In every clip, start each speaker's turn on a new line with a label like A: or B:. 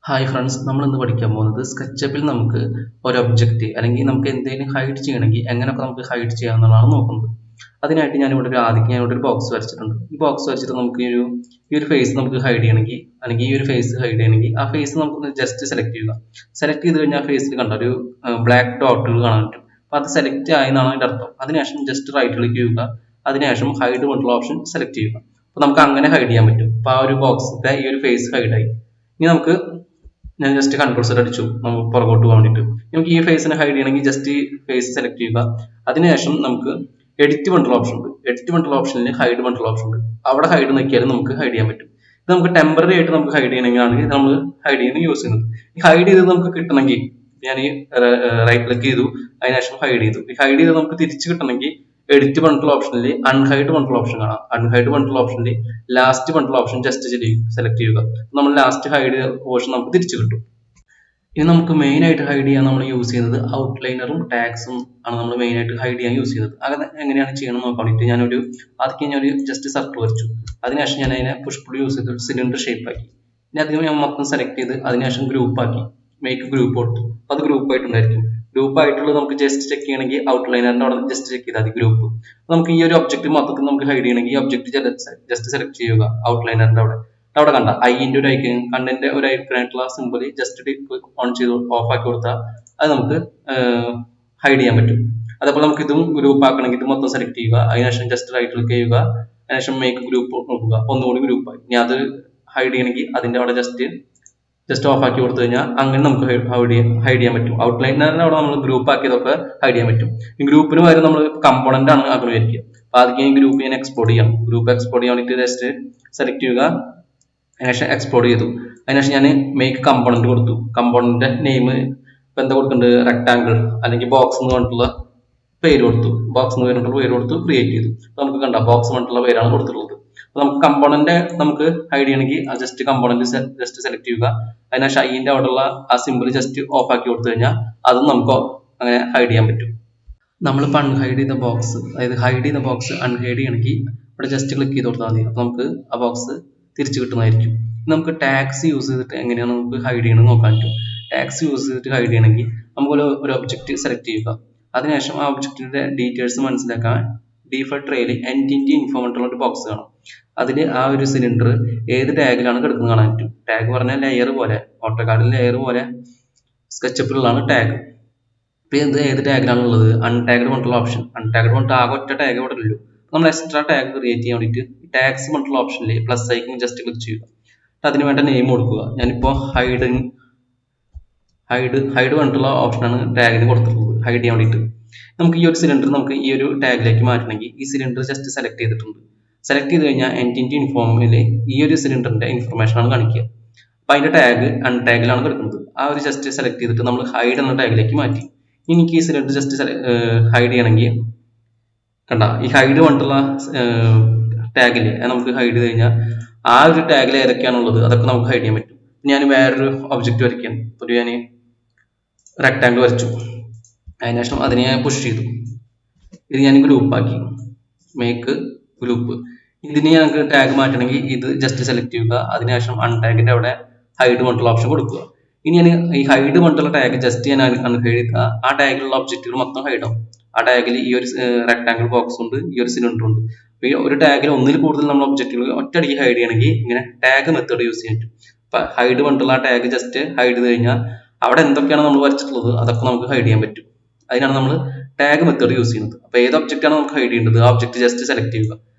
A: Hi friends, നമ്മൾ ഇന്ന് പഠിക്കാൻ പോകുന്നത് സ്കെച്ചപ്പിൽ നമുക്ക് ഒരു ഒബ്ജക്റ്റ് അല്ലെങ്കിൽ നമുക്ക് എന്തെങ്കിലും ഹൈഡ് ചെയ്യണമെങ്കിൽ എങ്ങനെയൊക്കെ നമുക്ക് ഹൈഡ് ചെയ്യാമെന്നുള്ളതാണ് നോക്കുന്നത്. അതിനായിട്ട് ഞാനിവിടെ ഒരു ബോക്സ് വരച്ചിട്ടുണ്ട്. ഈ ബോക്സ് വരച്ചിട്ട് നമുക്ക് ഈ ഒരു ഫേസ് നമുക്ക് ഹൈഡ് ചെയ്യണമെങ്കിൽ അല്ലെങ്കിൽ ഈ ഒരു ഫേസ് ഹൈഡ് ചെയ്യണമെങ്കിൽ ആ ഫേസ് നമുക്ക് ജസ്റ്റ് സെലക്ട് ചെയ്യുക. സെലക്ട് ചെയ്ത് കഴിഞ്ഞാൽ ആ ഫേസിൽ കണ്ട ഒരു ബ്ലാക്ക് ഡോട്ടുകൾ കാണാൻ പറ്റും. അപ്പോൾ അത് സെലക്ട് ആയെന്നാണ് അതിൻ്റെ അർത്ഥം. അതിനുശേഷം ജസ്റ്റ് റൈറ്റ് ക്ലിക്ക് ചെയ്യുക. അതിനുശേഷം ഹൈഡ് കൊണ്ടുള്ള ഓപ്ഷൻ സെലക്ട് ചെയ്യുക. അപ്പോൾ നമുക്ക് അങ്ങനെ ഹൈഡ് ചെയ്യാൻ പറ്റും. അപ്പോൾ ആ ഒരു ബോക്സിന്റെ ഈ ഒരു ഫേസ് ഹൈഡായി. ഇനി ഞാൻ ജസ്റ്റ് കൺട്രോൾ സെറ്റ് അടിച്ചു നമുക്ക് പുറകോട്ട് പോകാൻ വേണ്ടിയിട്ട്. നമുക്ക് ഈ ഫേസിനെ ഹൈഡ് ചെയ്യണമെങ്കിൽ ജസ്റ്റ് ഈ ഫേസ് സെലക്ട് ചെയ്യുക. അതിനുശേഷം നമുക്ക് എഡിറ്റ് ബണ്ടിൽ ഓപ്ഷൻ ഉണ്ട്. എഡിറ്റ് ബണ്ടിൽ ഓപ്ഷനിൽ ഹൈഡ് ബണ്ടിൽ ഓപ്ഷൻ ഉണ്ട്. അവിടെ ഹൈഡ് നോക്കിയാലും നമുക്ക് ഹൈഡ് ചെയ്യാൻ പറ്റും. ഇത് നമുക്ക് ടെമ്പററി ആയിട്ട് നമുക്ക് ഹൈഡ് ചെയ്യണമെങ്കിൽ നമ്മൾ ഹൈഡ് ചെയ്യാൻ യൂസ് ചെയ്യുന്നത്. ഈ ഹൈഡ് ചെയ്ത് നമുക്ക് കിട്ടണമെങ്കിൽ ഞാൻ ഈ റൈറ്റ് ക്ലിക്ക് ചെയ്തു, അതിനുശേഷം ഹൈഡ് ചെയ്തു. ഈ ഹൈഡ് ചെയ്ത് നമുക്ക് തിരിച്ചു കിട്ടണമെങ്കിൽ എഡിറ്റ് ബണ്ടിൽ ഓപ്ഷനിൽ അൺഹൈഡ് ബണ്ടിൽ ഓപ്ഷൻ കാണാം. അൺഹൈഡ് ബണ്ടിൽ ഓപ്ഷനിൽ ലാസ്റ്റ് ബണ്ടിൽ ഓപ്ഷൻ ജസ്റ്റ് സെലക്ട് ചെയ്യുക. നമ്മൾ ലാസ്റ്റ് ഹൈഡ് ഓപ്ഷൻ നമുക്ക് തിരിച്ചു കിട്ടും. ഇനി നമുക്ക് മെയിൻ ആയിട്ട് ഹൈഡ് ചെയ്യാൻ നമ്മൾ യൂസ് ചെയ്യുന്നത് ഔട്ട്ലൈനറും ടാഗ്സും ആണ് നമ്മൾ മെയിൻ ആയിട്ട് ഹൈഡ് ചെയ്യാൻ യൂസ് ചെയ്യുന്നത്. അത് എങ്ങനെയാണ് ചെയ്യണം നോക്കാൻ വേണ്ടിയിട്ട് ഞാനൊരു ജസ്റ്റ് സർക്കിൾ വരച്ചു. അതിനുശേഷം ഞാൻ അതിനെ പുഷ് പുൾ യൂസ് ചെയ്ത് സിലിണ്ടർ ഷേപ്പ് ആക്കി. ഇനി അധികം ഞാൻ മൊത്തം സെലക്ട് ചെയ്ത് അതിനുശേഷം ഗ്രൂപ്പ് ആക്കി, മേക്ക് ഗ്രൂപ്പ് കൊടുത്തു. അപ്പോൾ അത് ഗ്രൂപ്പ് ആയിട്ടുണ്ടായിരിക്കും. ഗ്രൂപ്പ് ആയിട്ടുള്ളത് നമുക്ക് ജസ്റ്റ് ചെക്ക് ചെയ്യണമെങ്കിൽ ഔട്ട്ലൈനറിന്റെ അവിടെ ജസ്റ്റ് ചെക്ക് ചെയ്താൽ മതി ഗ്രൂപ്പ്. നമുക്ക് ഈ ഒരു ഒബ്ജക്റ്റ് മൊത്തത്തിൽ നമുക്ക് ഹൈഡ് ചെയ്യണമെങ്കിൽ ഈ ഒബ്ജക്റ്റ് ജസ്റ്റ് സെലക്ട് ചെയ്യുക ഔട്ട്ലൈനറിന്റെ അവിടെ കണ്ട ഐന്റെ ഒരു ഐക്കൺ, കണ്ണിന്റെ ഒരു ഐക്കണായിട്ടുള്ള സിമ്പിൾ ജസ്റ്റ് ഓൺ ചെയ്ത് ഓഫ് ആക്കി കൊടുത്താൽ അത് നമുക്ക് ഹൈഡ് ചെയ്യാൻ പറ്റും. അതേപോലെ നമുക്ക് ഇതും ഗ്രൂപ്പ് ആക്കണമെങ്കിൽ ഇത് മൊത്തം സെലക്ട് ചെയ്യുക. അതിനുശേഷം ജസ്റ്റ് റൈറ്റ് ക്ലിക്ക് ചെയ്യുക. അതിനുശേഷം മേക്ക് ഗ്രൂപ്പ് നോക്കുക. അപ്പോൾ ഒന്നുകൂടി ഗ്രൂപ്പായി. ഇനി അത് ഹൈഡ് ചെയ്യണമെങ്കിൽ അതിന്റെ അവിടെ ജസ്റ്റ് ഓഫ് ആക്കി കൊടുത്തു കഴിഞ്ഞാൽ അങ്ങനെ നമുക്ക് ഹൈഡ് ചെയ്യാൻ പറ്റും. ഔട്ട്ലൈനറിന് അവിടെ നമ്മൾ ഗ്രൂപ്പ് ആക്കിയതൊക്കെ ഹൈഡ് ചെയ്യാൻ പറ്റും. ഈ ഗ്രൂപ്പിന് പകരം നമ്മൾ കമ്പോണന്റ് ആണ് ആഗ്രഹിക്കുക. അപ്പോൾ ആദ്യം ഈ ഗ്രൂപ്പ് ഞാൻ എക്സ്പോർട്ട് ചെയ്യാം. ഗ്രൂപ്പ് എക്സ്പോർട്ട് ചെയ്യാൻ വേണ്ടിയിട്ട് ജസ്റ്റ് സെലക്ട് ചെയ്യുക. അതിനുശേഷം എക്സ്പോർട്ട് ചെയ്തു. അതിനുശേഷം ഞാൻ മേക്ക് കമ്പോണന്റ് കൊടുത്തു. കമ്പോണന്റ് നെയിം ഇപ്പം എന്താ കൊടുക്കേണ്ടത്, റെക്ടാങ്കിൾ അല്ലെങ്കിൽ ബോക്സ് എന്ന് പറഞ്ഞിട്ടുള്ള പേര് കൊടുത്തു. ബോക്സ് എന്ന് പറഞ്ഞിട്ടുള്ള പേര് കൊടുത്തു, ക്രിയേറ്റ് ചെയ്തു. അപ്പോൾ നമുക്ക് കണ്ട ബോക്സ് പറഞ്ഞിട്ടുള്ള പേരാണ് കൊടുത്തിട്ടുള്ളത്. അപ്പോൾ നമുക്ക് കമ്പോണന്റ് നമുക്ക് ഹൈഡ് ചെയ്യണമെങ്കിൽ ജസ്റ്റ് കമ്പോണന്റ് ജസ്റ്റ് സെലക്ട് ചെയ്യുക. അതിനുശേഷം ഐന്റെ അവിടെയുള്ള ആ സിമ്പിൾ ജസ്റ്റ് ഓഫ് ആക്കി കൊടുത്തു കഴിഞ്ഞാൽ അതും നമുക്ക് അങ്ങനെ ഹൈഡ് ചെയ്യാൻ പറ്റും. നമ്മളിപ്പോൾ അൺഹൈഡ് ചെയ്ത ബോക്സ്, അതായത് ഹൈഡ് ചെയ്ത ബോക്സ് അൺഹൈഡ് ചെയ്യണമെങ്കിൽ ഇവിടെ ജസ്റ്റ് ക്ലിക്ക് ചെയ്ത് കൊടുത്താൽ മതി. അപ്പോൾ നമുക്ക് ആ ബോക്സ് തിരിച്ചു കിട്ടുന്നതായിരിക്കും. നമുക്ക് ടാഗ്സ് യൂസ് ചെയ്തിട്ട് എങ്ങനെയാണ് നമുക്ക് ഹൈഡ് ചെയ്യണമെന്ന് നോക്കാൻ പറ്റും. ടാഗ്സ് യൂസ് ചെയ്തിട്ട് ഹൈഡ് ചെയ്യണമെങ്കിൽ നമുക്ക് ഒരു ഒബ്ജക്റ്റ് സെലക്ട് ചെയ്യുക. അതിനുശേഷം ആ ഒബ്ജക്റ്റിന്റെ ഡീറ്റെയിൽസ് മനസ്സിലാക്കാൻ ഡീഫോൾട്ട് ട്രേയിൽ എൻറ്റിറ്റി ഇൻഫോ പറഞ്ഞിട്ടുള്ള ഒരു ബോക്സ് കാണും. അതിൽ ആ ഒരു സിലിണ്ടർ ഏത് ടാഗിലാണ് കിടക്കുന്നത് കാണാൻ പറ്റും. ടാഗ് പറഞ്ഞാൽ ലെയർ പോലെ, ഓട്ടോകാർഡിൽ ലെയർ പോലെ സ്കെച്ചപ്പിലുള്ളതാണ് ടാഗ്. ഇപ്പം ഇത് ഏത് ടാഗിലാണുള്ളത്, അൺടാഗ്ഡ് പറഞ്ഞിട്ടുള്ള ഓപ്ഷൻ. അൺടാഗ്ഡ് പറഞ്ഞിട്ട് ആകെ ഒറ്റ ടാഗ് ഇവിടെ ഉള്ളൂ. നമ്മൾ എക്സ്ട്രാ ടാഗ് ക്രിയേറ്റ് ചെയ്യാൻ വേണ്ടിയിട്ട് ടാഗ്സ് പറഞ്ഞിട്ടുള്ള ഓപ്ഷനിൽ പ്ലസ് ഐക്കൺ ജസ്റ്റ് ക്ലിക്ക് ചെയ്യുക. അതിന് വേണ്ട നെയിം കൊടുക്കുക. ഞാനിപ്പോൾ ഹൈഡ് പറഞ്ഞിട്ടുള്ള ഓപ്ഷനാണ് ടാഗിന് കൊടുത്തിട്ടുള്ളത്, ഹൈഡ് ചെയ്യാൻ വേണ്ടിയിട്ട്. നമുക്ക് ഈ ഒരു സിലിണ്ടർ നമുക്ക് ഈ ഒരു ടാഗിലേക്ക് മാറ്റണമെങ്കിൽ ഈ സിലിണ്ടർ ജസ്റ്റ് സെലക്ട് ചെയ്തിട്ടുണ്ട്. സെലക്ട് ചെയ്ത് കഴിഞ്ഞാൽ എൻറ്റിറ്റി ഇൻഫോമിൽ ഈ ഒരു സിലിണ്ടറിന്റെ ഇൻഫർമേഷൻ ആണ് കാണിക്കുക. അപ്പം അതിന്റെ ടാഗ് അൺടാഗിലാണ് കിടക്കുന്നത്. ആ ഒരു ജസ്റ്റ് സെലക്ട് ചെയ്തിട്ട് നമ്മൾ ഹൈഡ് എന്ന ടാഗിലേക്ക് മാറ്റി. എനിക്ക് ഈ സിലിണ്ടർ ജസ്റ്റ് ഹൈഡ് ചെയ്യണമെങ്കിൽ കണ്ട ഈ ഹൈഡ് പറഞ്ഞിട്ടുള്ള ടാഗില് നമുക്ക് ഹൈഡ് ചെയ്ത് കഴിഞ്ഞാൽ ആ ഒരു ടാഗിൽ ഏതൊക്കെയാണുള്ളത് അതൊക്കെ നമുക്ക് ഹൈഡ് ചെയ്യാൻ പറ്റും. ഞാൻ വേറൊരു ഒബ്ജക്റ്റ് വരയ്ക്കുകയാണ്. ഒരു ഞാൻ റെക്ടാങ്കിൾ വരച്ചു. അതിനുശേഷം അതിനെ ഞാൻ പുഷ് ചെയ്തു. ഇത് ഞാൻ ഗ്രൂപ്പാക്കി, മേക്ക് ഗ്രൂപ്പ്. ഇതിന് ഞങ്ങൾക്ക് ടാഗ് മാറ്റണമെങ്കിൽ ഇത് ജസ്റ്റ് സെലക്ട് ചെയ്യുക. അതിനുശേഷം അൺടാഗിന്റെ അവിടെ ഹൈഡ് പറഞ്ഞിട്ടുള്ള ഓപ്ഷൻ കൊടുക്കുക. ഇനി ഞാൻ ഈ ഹൈഡ് പറഞ്ഞിട്ടുള്ള ടാഗ് ജസ്റ്റ് ഞാൻ അൺഹൈഡ് ചെയ്താൽ ആ ടാഗിലുള്ള ഒബ്ജക്റ്റുകൾ മൊത്തം ഹൈഡ് ആവും. ആ ടാഗിൽ ഈ ഒരു റെക്ടാങ്കിൾ ബോക്സ് ഉണ്ട്, ഈ ഒരു സിലിണ്ടർ ഉണ്ട്. ഈ ഒരു ടാഗിൽ ഒന്നിൽ കൂടുതൽ നമ്മൾ ഒബ്ജക്റ്റുകൾ ഒറ്റയടിക്ക് ഹൈഡ് ചെയ്യണമെങ്കിൽ ഇങ്ങനെ ടാഗ് മെത്തേഡ് യൂസ് ചെയ്യാൻ പറ്റും. അപ്പൊ ഹൈഡ് പറഞ്ഞിട്ടുള്ള ആ ടാഗ് ജസ്റ്റ് ഹൈഡ് ചെയ്ത് കഴിഞ്ഞാൽ അവിടെ എന്തൊക്കെയാണ് നമ്മൾ വരച്ചിട്ടുള്ളത് അതൊക്കെ നമുക്ക് ഹൈഡ് ചെയ്യാൻ പറ്റും. അതിനാണ് നമ്മൾ ടാഗ് മെത്തേഡ് യൂസ് ചെയ്യുന്നത്. അപ്പോൾ ഏത് ഒബ്ജക്റ്റാണ് നമുക്ക് ഹൈഡ് ചെയ്യേണ്ടത് ആ ഒബ്ജക്റ്റ് ജസ്റ്റ് സെലക്ട് ചെയ്യുക.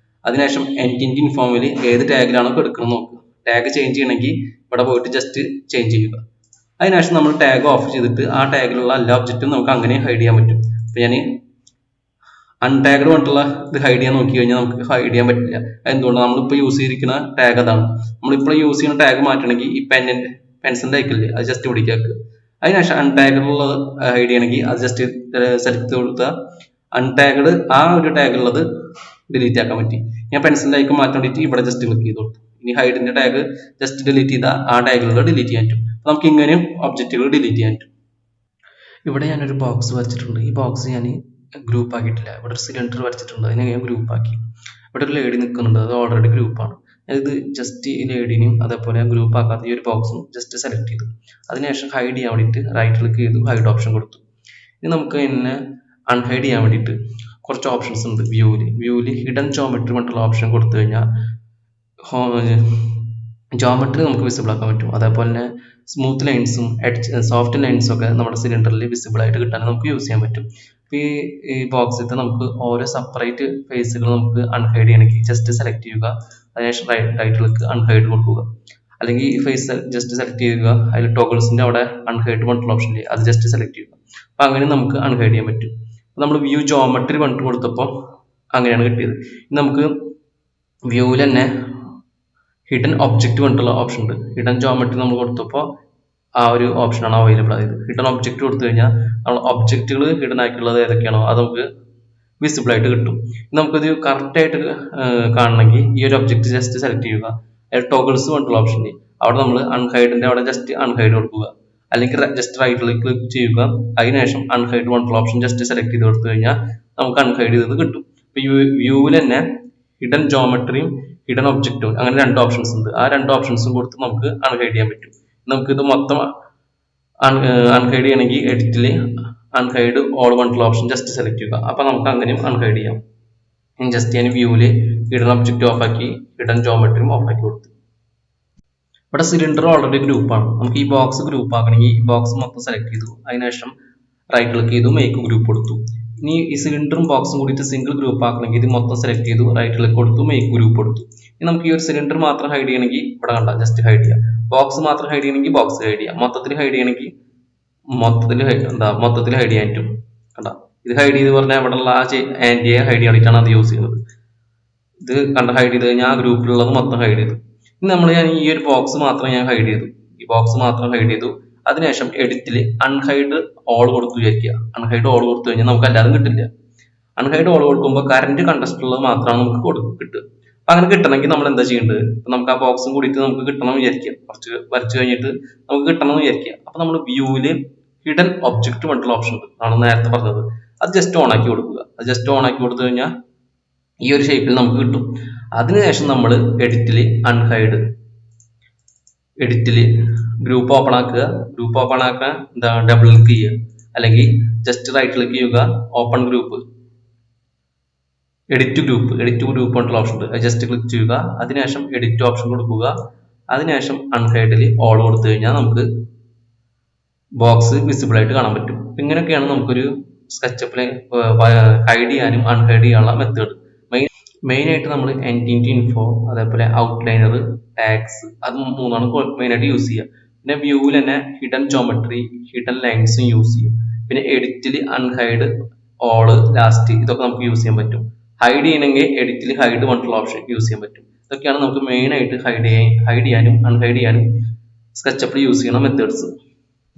A: അതിനുശേഷം എൻറ്റിറ്റി ഇൻഫോമിൽ ഏത് ടാഗിലാണോ എടുക്കുന്നത് നോക്കുക. ടാഗ് ചേഞ്ച് ചെയ്യണമെങ്കിൽ ഇവിടെ പോയിട്ട് ജസ്റ്റ് ചേഞ്ച് ചെയ്യുക. അതിനുശേഷം നമ്മൾ ടാഗ് ഓഫ് ചെയ്തിട്ട് ആ ടാഗിലുള്ള എല്ലാ ഒബ്ജക്റ്റും നമുക്ക് അങ്ങനെ ഹൈഡ് ചെയ്യാൻ പറ്റും. അപ്പോൾ ഞാൻ അൺടാഗ്ഡ് പറഞ്ഞിട്ടുള്ള ഇത് ഹൈഡ് ചെയ്യാൻ നോക്കി കഴിഞ്ഞാൽ നമുക്ക് ഹൈഡ് ചെയ്യാൻ പറ്റില്ല. എന്തുകൊണ്ടാണ്, നമ്മളിപ്പോൾ യൂസ് ചെയ്തിരിക്കുന്ന ടാഗ് അതാണ്. നമ്മളിപ്പോൾ യൂസ് ചെയ്യുന്ന ടാഗ് മാറ്റണമെങ്കിൽ ഈ പെൻസിലിന്റെ ഐക്കല്ലേ അത് ജസ്റ്റ് പിടിക്കാക്കുക. അതിനുശേഷം അൺടാഗ്ഡുള്ളത് ഹൈഡ് ചെയ്യണമെങ്കിൽ അത് ജസ്റ്റ് സെലക്ട് കൊടുത്താൽ അൺടാഗ്ഡ് ആ ഒരു ടാഗുള്ളത് ഡിലീറ്റ് ആക്കാൻ പറ്റി. ഞാൻ പെൻസിലിന്റെ ഐക്കൺ മാറ്റാൻ വേണ്ടിയിട്ട് ഇവിടെ ജസ്റ്റ് ക്ലിക്ക് ചെയ്ത് കൊടുത്തു. ഇനി ഹൈഡിന്റെ ടാഗ് ജസ്റ്റ് ഡിലീറ്റ് ചെയ്താൽ ആ ടാഗുള്ളത് ഡിലീറ്റ് ചെയ്യാൻ പറ്റും. അപ്പോൾ നമുക്ക് ഇങ്ങനെയും ഒബ്ജക്റ്റുകൾ ഡിലീറ്റ് ചെയ്യാൻ പറ്റും. ഇവിടെ ഞാനൊരു ബോക്സ് വരച്ചിട്ടുണ്ട്. ഈ ബോക്സ് ഞാൻ ഗ്രൂപ്പ് ആക്കിയിട്ടില്ല. ഇവിടെ ഒരു സിലിണ്ടർ വരച്ചിട്ടുണ്ട്, അതിനെ ഞാൻ ഗ്രൂപ്പ് ആക്കി. ഇവിടെ ഒരു ലേഡി നിൽക്കുന്നുണ്ട്, അത് ഓൾറെഡി ഗ്രൂപ്പാണ്. ഇത് ജസ്റ്റ് ഈ ലേഡിനെയും അതേപോലെ ഗ്രൂപ്പ് ആക്കാത്ത ഈ ഒരു ബോക്സും ജസ്റ്റ് സെലക്ട് ചെയ്തു. അതിനുശേഷം ഹൈഡ് ചെയ്യാൻ വേണ്ടിയിട്ട് റൈറ്റ് ക്ലിക്ക് ചെയ്തു, ഹൈഡ് ഓപ്ഷൻ കൊടുത്തു. ഇനി നമുക്ക് ഇതിനെ അൺഹൈഡ് ചെയ്യാൻ വേണ്ടിയിട്ട് കുറച്ച് ഓപ്ഷൻസ് ഉണ്ട്. വ്യൂവിൽ ഹിഡൻ ജോമെട്രി പറഞ്ഞിട്ടുള്ള ഓപ്ഷൻ കൊടുത്തു കഴിഞ്ഞാൽ ജോമെട്രി നമുക്ക് വിസിബിൾ ആക്കാൻ പറ്റും. അതേപോലെ തന്നെ സ്മൂത്ത് ലൈൻസും സോഫ്റ്റ് ലൈൻസും ഒക്കെ നമ്മുടെ സിലിണ്ടറിൽ വിസിബിൾ ആയിട്ട് കിട്ടാൻ നമുക്ക് യൂസ് ചെയ്യാൻ പറ്റും. ഈ ബോക്സിൽ നമുക്ക് ഓരോ സെപ്പറേറ്റ് ഫേസുകൾ നമുക്ക് അൺഹൈഡ് ചെയ്യണമെങ്കിൽ ജസ്റ്റ് സെലക്ട് ചെയ്യുക, അതിനുശേഷം റൈറ്റ് ക്ലിക്ക് അൺഹൈഡ് കൊടുക്കുക. അല്ലെങ്കിൽ ഈ ഫേസ് ജസ്റ്റ് സെലക്ട് ചെയ്യുക, അതിൽ ടോഗിൾസിന്റെ അവിടെ അൺഹൈഡ് പറഞ്ഞിട്ടുള്ള ഓപ്ഷൻ ഇല്ലേ, അത് ജസ്റ്റ് സെലക്ട് ചെയ്യുക. അപ്പൊ അങ്ങനെ നമുക്ക് അൺഹൈഡ് ചെയ്യാൻ പറ്റും. നമ്മൾ വ്യൂ ജോമെട്രി പറഞ്ഞിട്ട് കൊടുത്തപ്പോൾ അങ്ങനെയാണ് കിട്ടിയത്. നമുക്ക് വ്യൂവിൽ തന്നെ ഹിഡൻ ഒബ്ജക്റ്റ് പറഞ്ഞിട്ടുള്ള ഓപ്ഷൻ ഉണ്ട്. ഹിഡൻ ജോമെട്രി നമ്മൾ കൊടുത്തപ്പോൾ ആ ഒരു ഓപ്ഷനാണ് അവൈലബിൾ ആയത്. ഹിഡൻ ഒബ്ജക്റ്റ് കൊടുത്തു കഴിഞ്ഞാൽ നമ്മൾ ഒബ്ജക്റ്റുകൾ ഹിഡൻ ആയിട്ടുള്ളത് ഏതൊക്കെയാണോ അത് നമുക്ക് വിസിബിൾ ആയിട്ട് കിട്ടും. നമുക്കിത് കറക്റ്റ് ആയിട്ട് കാണണമെങ്കിൽ ഈ ഒരു ഒബ്ജക്റ്റ് ജസ്റ്റ് സെലക്ട് ചെയ്യുക, അതിൽ ടോഗിൾസ് പറഞ്ഞിട്ടുള്ള ഓപ്ഷൻ അവിടെ നമ്മൾ അൺഹൈഡിന്റെ അവിടെ ജസ്റ്റ് അൺഹൈഡ് കൊടുക്കുക, അല്ലെങ്കിൽ ജസ്റ്റ് റൈറ്റ് ക്ലിക്ക് ചെയ്യുക, അതിനുശേഷം അൺഹൈഡ് പറഞ്ഞിട്ടുള്ള ഓപ്ഷൻ ജസ്റ്റ് സെലക്ട് ചെയ്ത് കൊടുത്തു കഴിഞ്ഞാൽ നമുക്ക് അൺഹൈഡ് ചെയ്തത് കിട്ടും. ഇപ്പൊ വ്യൂവിൽ തന്നെ ഹിഡൻ ജോമെട്രിയും ഹിഡൻ ഒബ്ജക്റ്റും അങ്ങനെ രണ്ട് ഓപ്ഷൻസ് ഉണ്ട്. ആ രണ്ട് ഓപ്ഷൻസും കൊടുത്ത് നമുക്ക് അൺഹൈഡ് ചെയ്യാൻ പറ്റും. നമുക്കിത് മൊത്തം അൺഹൈഡ് ചെയ്യണമെങ്കിൽ എഡിറ്റിൽ അൺഹൈഡ് ഓൾ പറഞ്ഞിട്ടുള്ള ഓപ്ഷൻ ജസ്റ്റ് സെലക്ട് ചെയ്യുക. അപ്പൊ നമുക്ക് അങ്ങനെയും അൺഹൈഡ് ചെയ്യാം. ജസ്റ്റ് ഞാൻ വ്യൂവിൽ ഹിഡൻ ഒബ്ജക്റ്റ് ഓഫാക്കി ഹിഡൻ ജോമെട്രിയും ഓഫാക്കി കൊടുത്തു. ഇവിടെ സിലിണ്ടർ ഓൾറെഡി ഗ്രൂപ്പാണ്. നമുക്ക് ഈ ബോക്സ് ഗ്രൂപ്പ് ആക്കണമെങ്കിൽ ഈ ബോക്സ് മൊത്തം സെലക്ട് ചെയ്തു, അതിനുശേഷം റൈറ്റ് ക്ലിക്ക് ചെയ്തു, മേക്ക് ഗ്രൂപ്പ് കൊടുത്തു. ഇനി ഈ സിലിണ്ടറും ബോക്സും കൂടിയിട്ട് സിംഗിൾ ഗ്രൂപ്പ് ആക്കണമെങ്കിൽ ഇത് മൊത്തം സെലക്ട് ചെയ്തു, റൈറ്റ് ക്ലിക്ക് കൊടുത്തു, മേക്ക് ഗ്രൂപ്പ് കൊടുത്തു. ഇനി നമുക്ക് ഈ ഒരു സിലിണ്ടർ മാത്രം ഹൈഡ് ചെയ്യണമെങ്കിൽ ഇവിടെ കണ്ട ജസ്റ്റ് ഹൈഡ് ചെയ്യാം. ബോക്സ് മാത്രം ഹൈഡ് ചെയ്യണമെങ്കിൽ ബോക്സ് ഹൈഡ് ചെയ്യാം. മൊത്തത്തിൽ ഹൈഡ് ചെയ്യണമെങ്കിൽ മൊത്തത്തിൽ ഹൈഡ് ചെയ്യാൻ പറ്റും. കണ്ട ഇത് ഹൈഡ് ചെയ്ത് പറഞ്ഞാൽ ഇവിടെ ഉള്ള ആ ആന്റിയെ ഹൈഡ് ചെയ്യാനായിട്ടാണ് അത് യൂസ് ചെയ്യുന്നത്. ഇത് കണ്ട ഹൈഡ് ചെയ്ത് കഴിഞ്ഞാൽ ആ ഗ്രൂപ്പിലുള്ളത് മൊത്തം ഹൈഡ് ചെയ്തു. ഇനി ഞാൻ ഈ ഒരു ബോക്സ് മാത്രം ഞാൻ ഹൈഡ് ചെയ്തു, ഈ ബോക്സ് മാത്രം ഹൈഡ് ചെയ്തു. അതിനുശേഷം എഡിറ്റിൽ അൺഹൈഡ് ഓൾ കൊടുത്തു വിചാരിക്കുക. അൺഹൈഡ് ഓൾ കൊടുത്തു കഴിഞ്ഞാൽ നമുക്ക് അല്ലാതെ കിട്ടില്ല. അൺഹൈഡ് ഓൾ കൊടുക്കുമ്പോൾ കറന്റ് കണ്ടസ്റ്റ് ഉള്ളത് മാത്രമാണ് നമുക്ക് കിട്ടുക. അപ്പൊ അങ്ങനെ കിട്ടണമെങ്കിൽ നമ്മൾ എന്താ ചെയ്യേണ്ടത്? നമുക്ക് ആ ബോക്സും കൂടിയിട്ട് നമുക്ക് കിട്ടണം വിചാരിക്കുക, കുറച്ച് വരച്ചു കഴിഞ്ഞിട്ട് നമുക്ക് കിട്ടണം എന്ന് വിചാരിക്കുക. അപ്പൊ നമ്മൾ വ്യൂവില് ഹിഡൻ ഒബ്ജക്റ്റ് പറഞ്ഞിട്ടുള്ള ഓപ്ഷൻ ഉണ്ട്, ആണ് നേരത്തെ പറഞ്ഞത്. അത് ജസ്റ്റ് ഓൺ ആക്കി കൊടുക്കുക. അത് ജസ്റ്റ് ഓൺ ആക്കി കൊടുത്തു കഴിഞ്ഞാൽ ഈ ഒരു ഷേപ്പിൽ നമുക്ക് കിട്ടും. അതിനുശേഷം നമ്മൾ എഡിറ്റിൽ അൺഹൈഡ്, എഡിറ്റിൽ ഗ്രൂപ്പ് ഓപ്പൺ ആക്കുക. ഗ്രൂപ്പ് ഓപ്പൺ ആക്കാൻ ഡബിൾ ക്ലിക്ക് ചെയ്യുക, അല്ലെങ്കിൽ ജസ്റ്റ് റൈറ്റ് ക്ലിക്ക് ചെയ്യുക, ഓപ്പൺ ഗ്രൂപ്പ്, എഡിറ്റ് ഗ്രൂപ്പ് പറഞ്ഞിട്ടുള്ള ഓപ്ഷൻ ഉണ്ട്, അത് ജസ്റ്റ് ക്ലിക്ക് ചെയ്യുക. അതിനുശേഷം എഡിറ്റ് ഓപ്ഷൻ കൊടുക്കുക. അതിനുശേഷം അൺഹൈഡിൽ ഓൾ കൊടുത്തു കഴിഞ്ഞാൽ നമുക്ക് ബോക്സ് വിസിബിൾ ആയിട്ട് കാണാൻ പറ്റും. ഇങ്ങനെയൊക്കെയാണ് നമുക്കൊരു സ്കെച്ചപ്പിൽ ഹൈഡ് ചെയ്യാനും അൺഹൈഡ് ചെയ്യാനുള്ള മെത്തേഡ്. മെയിൻ ആയിട്ട് നമ്മൾ എൻറ്റിറ്റി ഇൻഫോ, അതേപോലെ ഔട്ട്ലൈനർ, ടാഗ്സ്, അത് മൂന്നാണ് മെയിൻ ആയിട്ട് യൂസ് ചെയ്യുക. പിന്നെ വ്യൂവിൽ തന്നെ ഹിഡൻ ജോമെട്രി, ഹിഡൻ ലൈൻസും യൂസ് ചെയ്യും. പിന്നെ എഡിറ്റിൽ അൺഹൈഡ്, ഓള്, ലാസ്റ്റ്, ഇതൊക്കെ നമുക്ക് യൂസ് ചെയ്യാൻ പറ്റും. ഹൈഡ് ചെയ്യണമെങ്കിൽ എഡിറ്റിൽ ഹൈഡ് പറഞ്ഞിട്ടുള്ള ഓപ്ഷൻ യൂസ് ചെയ്യാൻ പറ്റും. ഇതൊക്കെയാണ് നമുക്ക് മെയിൻ ആയിട്ട് ഹൈഡ് ചെയ്യാനും അൺഹൈഡ് ചെയ്യാനും സ്കെച്ചപ്പിൽ യൂസ് ചെയ്യുന്ന മെത്തേഡ്സ്.